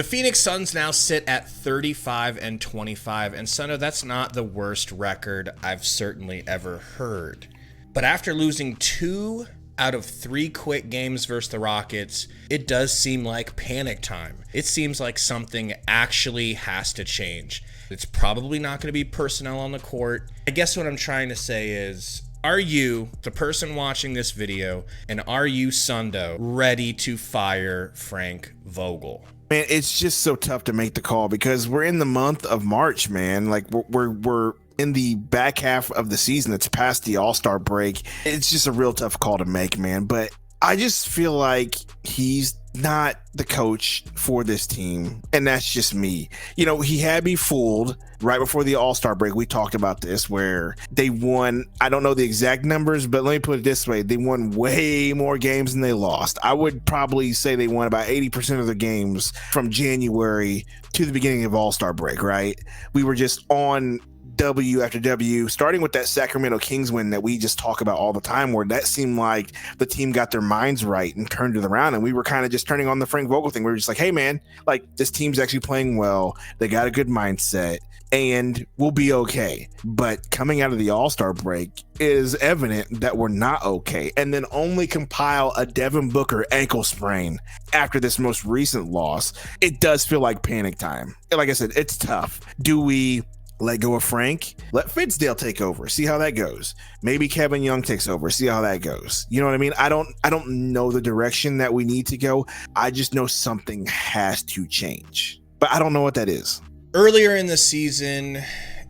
The Phoenix Suns now sit at 35-25, and Suno, that's not the worst record I've certainly ever heard. But after losing 2 out of 3 quick games versus the Rockets, it does seem like panic time. It seems like something actually has to change. It's probably not going to be personnel on the court. I guess what I'm trying to say is, are you, the person watching this video, and are you, Sundo, ready to fire Frank Vogel? Man, it's just so tough to make the call because we're in the month of March, man. Like we're in the back half of the season. It's past the All-Star break. It's just a real tough call to make, man. But I just feel like he's not the coach for this team, and that's just me. You know, he had me fooled right before the All-Star break. We talked about this where they won, I don't know the exact numbers, but let me put it this way. They won way more games than they lost. I would probably say they won about 80% of the games from January to the beginning of All-Star break, right? We were just on W after W, starting with that Sacramento Kings win that we just talk about all the time, where that seemed like the team got their minds right and turned it around, and we were kind of just turning on the Frank Vogel thing. We were just like, hey man, like this team's actually playing well, they got a good mindset, and we'll be okay. But coming out of the All-Star break, it is evident that we're not okay, and then only compile a Devin Booker ankle sprain after this most recent loss. It does feel like panic time. Like I said, it's tough. Do we let go of Frank, let Fitzdale take over, see how that goes? Maybe Kevin Young takes over, see how that goes. You know what I mean? I don't know the direction that we need to go. I just know something has to change, but I don't know what that is. Earlier in the season,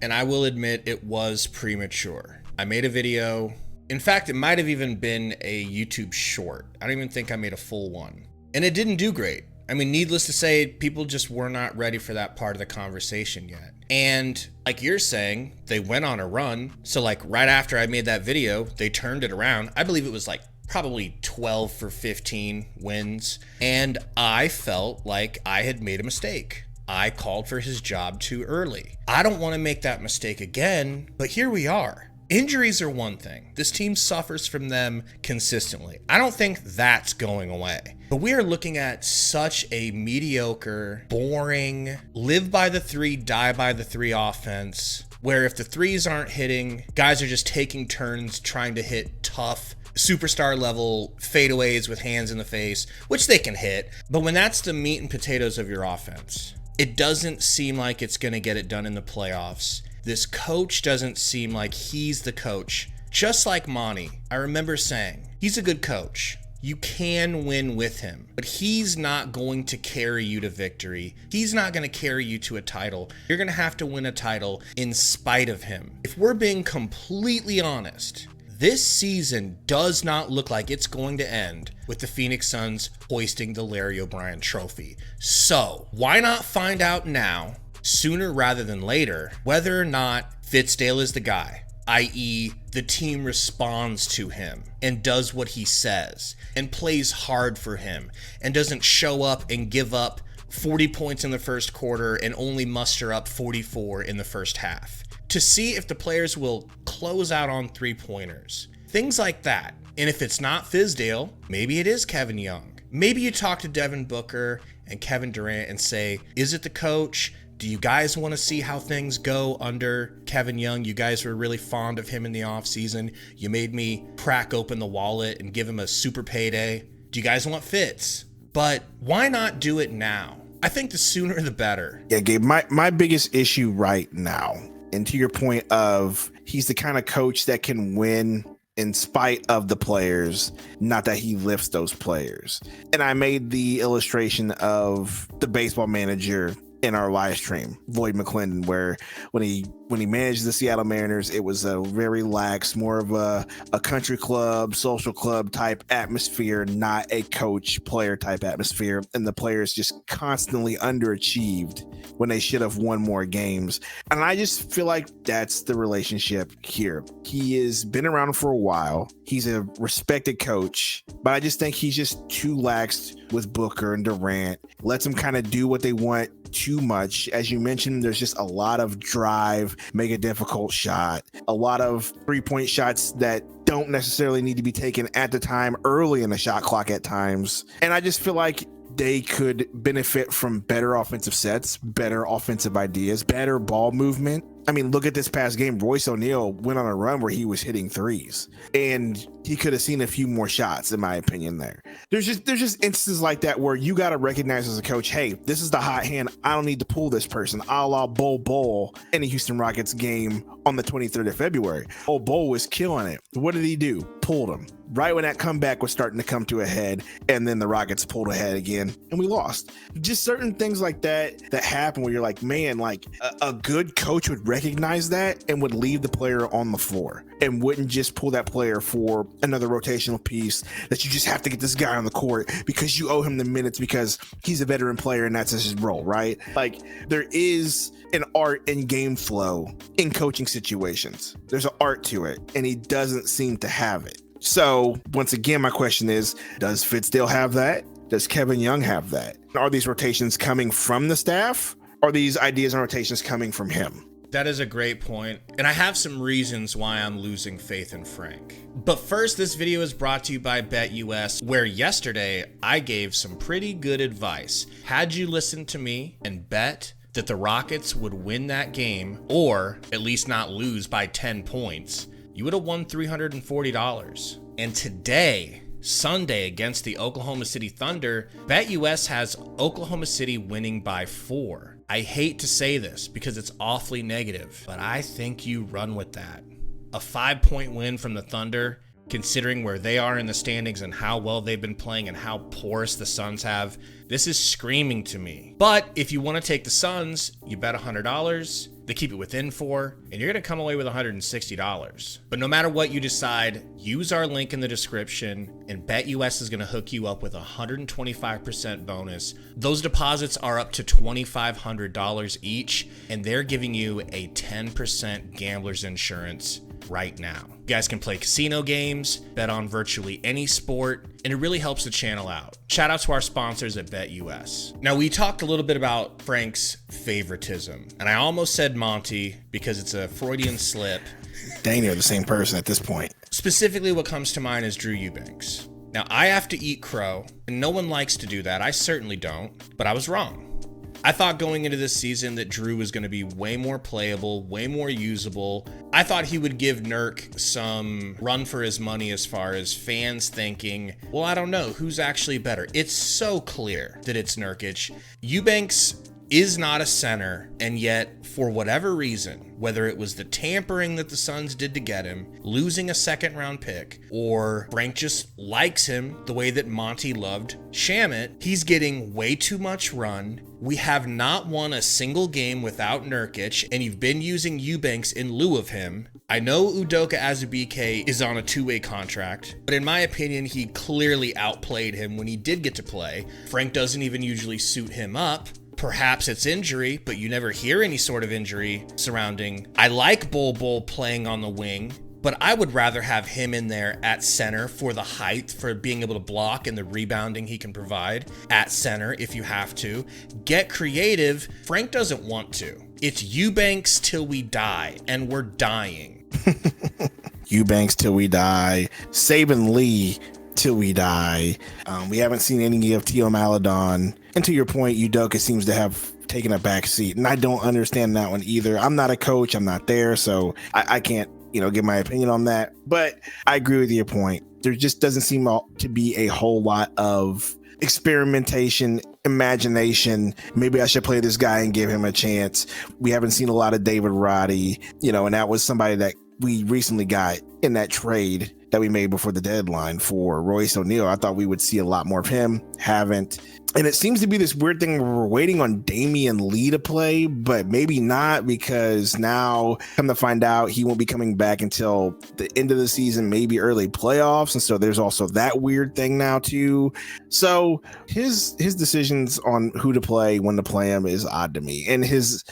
and I will admit it was premature, I made a video. In fact, it might have even been a YouTube short. I don't even think I made a full one. And it didn't do great. I mean, needless to say, people just were not ready for that part of the conversation yet. And like you're saying, they went on a run. So like right after I made that video, they turned it around. I believe it was like probably 12 for 15 wins. And I felt like I had made a mistake. I called for his job too early. I don't want to make that mistake again, but here we are. Injuries are one thing. This team suffers from them consistently. I don't think that's going away. But we are looking at such a mediocre, boring, live by the 3, die by the 3 offense, where if the 3s aren't hitting, guys are just taking turns trying to hit tough, superstar level fadeaways with hands in the face, which they can hit. But when that's the meat and potatoes of your offense, it doesn't seem like it's going to get it done in the playoffs. This coach doesn't seem like he's the coach. Just like Monty, I remember saying, he's a good coach. You can win with him, but he's not going to carry you to victory. He's not going to carry you to a title. You're going to have to win a title in spite of him. If we're being completely honest, this season does not look like it's going to end with the Phoenix Suns hoisting the Larry O'Brien trophy. So why not find out now, sooner rather than later, whether or not Fitzdale is the guy, i.e. the team responds to him and does what he says and plays hard for him and doesn't show up and give up 40 points in the first quarter and only muster up 44 in the first half. To see if the players will close out on 3-pointers. Things like that. And if it's not Fitzdale, maybe it is Kevin Young. Maybe you talk to Devin Booker and Kevin Durant and say, is it the coach? Do you guys want to see how things go under Kevin Young? You guys were really fond of him in the offseason. You made me crack open the wallet and give him a super payday. Do you guys want Fitz? But why not do it now? I think the sooner the better. Yeah, Gabe, my biggest issue right now, and to your point of he's the kind of coach that can win in spite of the players, not that he lifts those players. And I made the illustration of the baseball manager in our live stream, Lloyd McClendon, where when he managed the Seattle Mariners, it was a very lax, more of a country club, social club type atmosphere, not a coach player type atmosphere. And the players just constantly underachieved when they should have won more games. And I just feel like that's the relationship here. He has been around for a while. He's a respected coach, but I just think he's just too lax with Booker and Durant. Lets them kind of do what they want too much. As you mentioned, there's just a lot of drive, make a difficult shot, a lot of 3-point shots that don't necessarily need to be taken at the time, early in the shot clock at times. And I just feel like they could benefit from better offensive sets, better offensive ideas, better ball movement. I mean, look at this past game. Royce O'Neal went on a run where he was hitting threes, and he could have seen a few more shots, in my opinion. There's just instances like that where you got to recognize as a coach, hey, this is the hot hand. I don't need to pull this person. A la Bol in the Houston Rockets game on the 23rd of February. Bol was killing it. What did he do? Pulled him right when that comeback was starting to come to a head, and then the Rockets pulled ahead again, and we lost. Just certain things like that happen where you're like, man, like a good coach would recognize that and would leave the player on the floor and wouldn't just pull that player for another rotational piece that you just have to get this guy on the court because you owe him the minutes because he's a veteran player and that's his role, right? Like, there is an art in game flow in coaching situations. There's an art to it, and he doesn't seem to have it. So once again, my question is, does Fitzdale have that? Does Kevin Young have that? Are these rotations coming from the staff? Are these ideas and rotations coming from him? That is a great point, and I have some reasons why I'm losing faith in Frank. But first, this video is brought to you by BetUS, where yesterday I gave some pretty good advice. Had you listened to me and bet that the Rockets would win that game, or at least not lose by 10 points, you would have won $340. And today, Sunday, against the Oklahoma City Thunder, BetUS has Oklahoma City winning by 4. I hate to say this because it's awfully negative, but I think you run with that. A 5-point win from the Thunder, considering where they are in the standings and how well they've been playing and how porous the Suns have, this is screaming to me. But if you want to take the Suns, you bet $100. They keep it within 4, and you're going to come away with $160. But no matter what you decide, use our link in the description, and BetUS is going to hook you up with a 125% bonus. Those deposits are up to $2,500 each, and they're giving you a 10% gambler's insurance right now. You guys can play casino games, bet on virtually any sport, and it really helps the channel out. Shout out to our sponsors at BetUS. Now, we talked a little bit about Frank's favoritism, and I almost said Monty because it's a Freudian slip. Dang, they're the same person at this point. Specifically, what comes to mind is Drew Eubanks. Now, I have to eat crow, and no one likes to do that. I certainly don't, but I was wrong. I thought going into this season that Drew was going to be way more playable, way more usable. I thought he would give Nurk some run for his money as far as fans thinking, well, I don't know, who's actually better? It's so clear that it's Nurkic. Eubanks is not a center, and yet, for whatever reason, whether it was the tampering that the Suns did to get him, losing a second-round pick, or Frank just likes him the way that Monty loved Shamet, he's getting way too much run. We have not won a single game without Nurkic, and you've been using Eubanks in lieu of him. I know Udoka Azubuike is on a two-way contract, but in my opinion, he clearly outplayed him when he did get to play. Frank doesn't even usually suit him up. Perhaps it's injury, but you never hear any sort of injury surrounding. I like Bol playing on the wing, but I would rather have him in there at center for the height, for being able to block and the rebounding he can provide at center if you have to. Get creative. Frank doesn't want to. It's Eubanks till we die, and we're dying. Eubanks till we die. Saban Lee till we die. We haven't seen any of Tio Maladon. And to your point, Udoka seems to have taken a back seat, and I don't understand that one either. I'm not a coach. I'm not there, so I can't, give my opinion on that. But I agree with your point. There just doesn't seem to be a whole lot of experimentation, imagination. Maybe I should play this guy and give him a chance. We haven't seen a lot of David Roddy, and that was somebody that we recently got in that trade that we made before the deadline for Royce O'Neal. I thought we would see a lot more of him. Haven't. And it seems to be this weird thing where we're waiting on Damian Lee to play, but maybe not, because now, come to find out, he won't be coming back until the end of the season, maybe early playoffs. And so there's also that weird thing now too. So his decisions on who to play, when to play him is odd to me. And his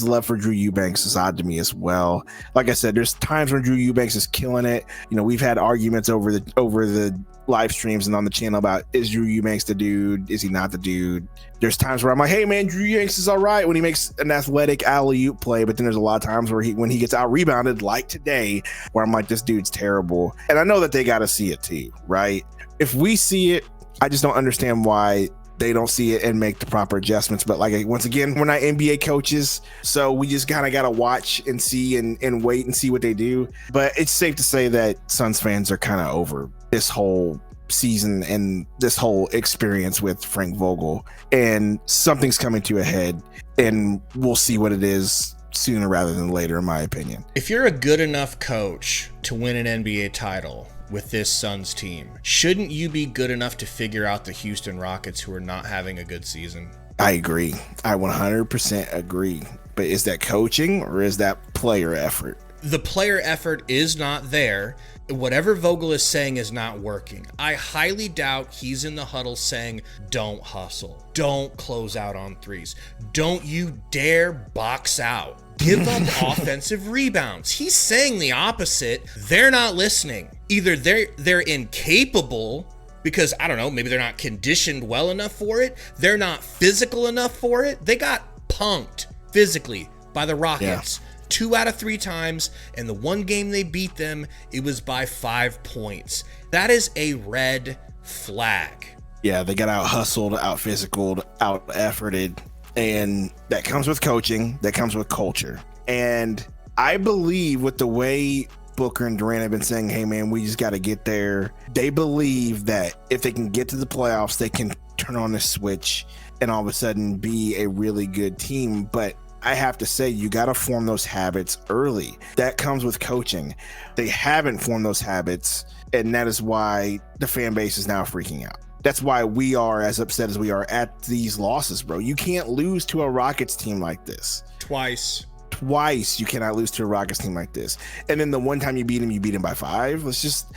love for Drew Eubanks is odd to me as well. Like I said, there's times when Drew Eubanks is killing it. We've had arguments over the live streams and on the channel about, is Drew Eubanks the dude? Is he not the dude? There's times where I'm like, hey man, Drew Eubanks is all right when he makes an athletic alley-oop play, but then there's a lot of times where when he gets out rebounded, like today, where I'm like, this dude's terrible. And I know that they got to see it too, right? If we see it, I just don't understand why they don't see it and make the proper adjustments. But like, once again, we're not NBA coaches, so we just kind of got to watch and see and wait and see what they do. But it's safe to say that Suns fans are kind of over this whole season and this whole experience with Frank Vogel, and something's coming to a head, and we'll see what it is sooner rather than later, in my opinion. If you're a good enough coach to win an NBA title with this Suns team, shouldn't you be good enough to figure out the Houston Rockets, who are not having a good season? I agree. I 100% agree. But is that coaching or is that player effort? The player effort is not there. Whatever Vogel is saying is not working. I highly doubt he's in the huddle saying, don't hustle, don't close out on threes, don't you dare box out, give up offensive rebounds. He's saying the opposite. They're not listening. Either they're incapable because, I don't know, maybe they're not conditioned well enough for it. They're not physical enough for it. They got punked physically by the Rockets. Yeah. 2 out of 3 times, and the one game they beat them, it was by 5 points. That is a red flag. Yeah, they got out hustled, out physicaled, out efforted, and that comes with coaching, that comes with culture. And I believe with the way Booker and Durant have been saying, hey man, we just got to get there, they believe that if they can get to the playoffs, they can turn on the switch and all of a sudden be a really good team. But I have to say, you got to form those habits early. That comes with coaching. They haven't formed those habits, and that is why the fan base is now freaking out. That's why we are as upset as we are at these losses, bro. You can't lose to a Rockets team like this. Twice You cannot lose to a Rockets team like this. And then the one time you beat them by 5.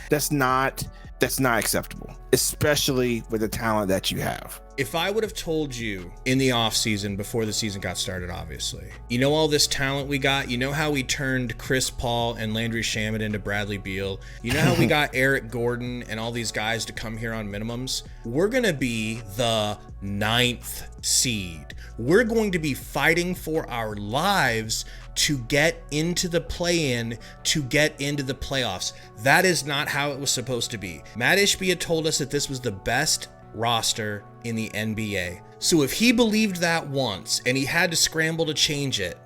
That's not acceptable, especially with the talent that you have. If I would have told you in the offseason, before the season got started, obviously, you know, all this talent we got, you know how we turned Chris Paul and Landry Shamet into Bradley Beal, you know how we got Eric Gordon and all these guys to come here on minimums, we're going to be the 9th seed. We're going to be fighting for our lives to get into the play-in, to get into the playoffs. That is not how it was supposed to be. Matt Ishbia told us that this was the best roster in the NBA. So if he believed that once and he had to scramble to change it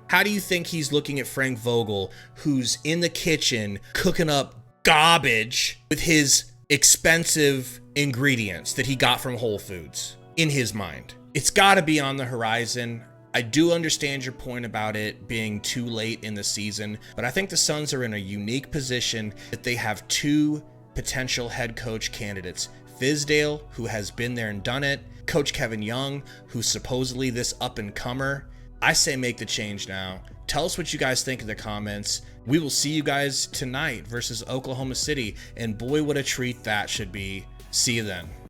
how do you think he's looking at Frank Vogel, who's in the kitchen cooking up garbage with his expensive ingredients that he got from Whole Foods? In his mind, it's got to be on the horizon. I do understand your point about it being too late in the season, but I think the Suns are in a unique position that they have 2 potential head coach candidates. Fizdale, who has been there and done it, Coach Kevin Young, who's supposedly this up-and-comer. I say make the change now. Tell us what you guys think in the comments. We will see you guys tonight versus Oklahoma City, and boy, what a treat that should be. See you then.